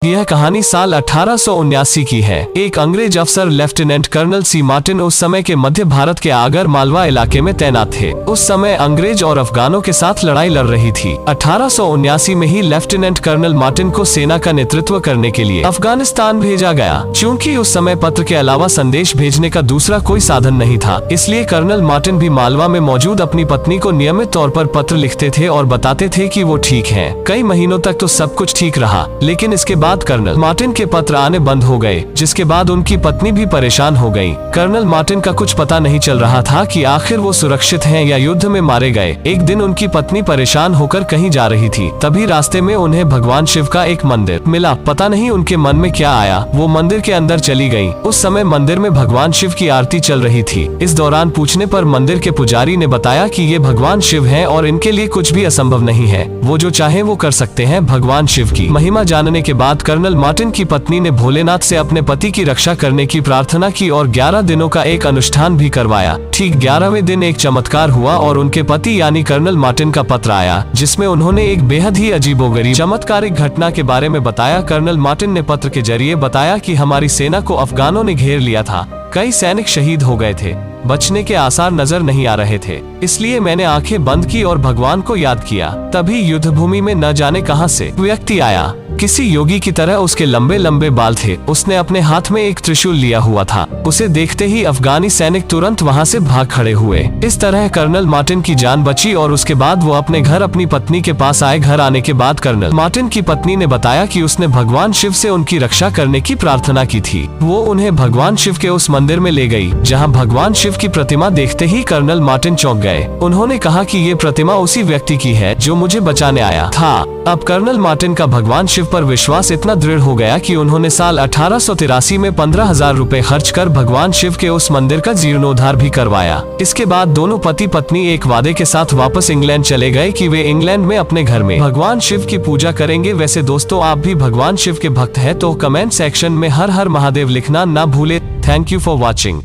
यह कहानी साल 1879 की है। एक अंग्रेज अफसर लेफ्टिनेंट कर्नल सी मार्टिन उस समय के मध्य भारत के आगर मालवा इलाके में तैनात थे। उस समय अंग्रेज और अफगानों के साथ लड़ाई लड़ रही थी। 1879 में ही लेफ्टिनेंट कर्नल मार्टिन को सेना का नेतृत्व करने के लिए अफगानिस्तान भेजा गया। चूँकि उस समय पत्र के अलावा संदेश भेजने का दूसरा कोई साधन नहीं था, इसलिए कर्नल मार्टिन भी मालवा में मौजूद अपनी पत्नी को नियमित तौर पर पत्र लिखते थे और बताते थे कि वो ठीक हैं। कई महीनों तक तो सब कुछ ठीक रहा, लेकिन इसके बाद कर्नल मार्टिन के पत्र आने बंद हो गए, जिसके बाद उनकी पत्नी भी परेशान हो गई। कर्नल मार्टिन का कुछ पता नहीं चल रहा था कि आखिर वो सुरक्षित हैं या युद्ध में मारे गए। एक दिन उनकी पत्नी परेशान होकर कहीं जा रही थी, तभी रास्ते में उन्हें भगवान शिव का एक मंदिर मिला। पता नहीं उनके मन में क्या आया, वो मंदिर के अंदर चली गयी। उस समय मंदिर में भगवान शिव की आरती चल रही थी। इस दौरान पूछने पर मंदिर के पुजारी ने बताया कि ये भगवान शिव हैं और इनके लिए कुछ भी असंभव नहीं है, वो जो चाहे वो कर सकते हैं। भगवान शिव की महिमा जानने के बाद कर्नल मार्टिन की पत्नी ने भोलेनाथ से अपने पति की रक्षा करने की प्रार्थना की और 11 दिनों का एक अनुष्ठान भी करवाया। ठीक 11वें दिन एक चमत्कार हुआ और उनके पति यानी कर्नल मार्टिन का पत्र आया, जिसमें उन्होंने एक बेहद ही अजीबोगरीब चमत्कारिक घटना के बारे में बताया। कर्नल मार्टिन ने पत्र के जरिए बताया कि हमारी सेना को अफगानों ने घेर लिया था, कई सैनिक शहीद हो गए थे, बचने के आसार नजर नहीं आ रहे थे, इसलिए मैंने आंखें बंद की और भगवान को याद किया। तभी युद्ध भूमि में न जाने कहां से व्यक्ति आया, किसी योगी की तरह उसके लंबे लंबे बाल थे। उसने अपने हाथ में एक त्रिशूल लिया हुआ था। उसे देखते ही अफगानी सैनिक तुरंत वहां से भाग खड़े हुए। इस तरह कर्नल मार्टिन की जान बची और उसके बाद वो अपने घर अपनी पत्नी के पास आए। घर आने के बाद कर्नल मार्टिन की पत्नी ने बताया कि उसने भगवान शिव से उनकी रक्षा करने की प्रार्थना की थी। वो उन्हें भगवान शिव के उस मंदिर में ले गई, जहाँ भगवान शिव की प्रतिमा देखते ही कर्नल मार्टिन चौंक गए। उन्होंने कहा कि ये प्रतिमा उसी व्यक्ति की है जो मुझे बचाने आया था। अब कर्नल मार्टिन का भगवान शिव पर विश्वास इतना दृढ़ हो गया कि उन्होंने साल 1883 में 15,000 रुपए खर्च कर भगवान शिव के उस मंदिर का जीर्णोद्धार भी करवाया। इसके बाद दोनों पति पत्नी एक वादे के साथ वापस इंग्लैंड चले गए कि वे इंग्लैंड में अपने घर में भगवान शिव की पूजा करेंगे। वैसे दोस्तों, आप भी भगवान शिव के भक्त हैं तो कमेंट सेक्शन में हर हर महादेव लिखना ना भूले। Thank you for watching.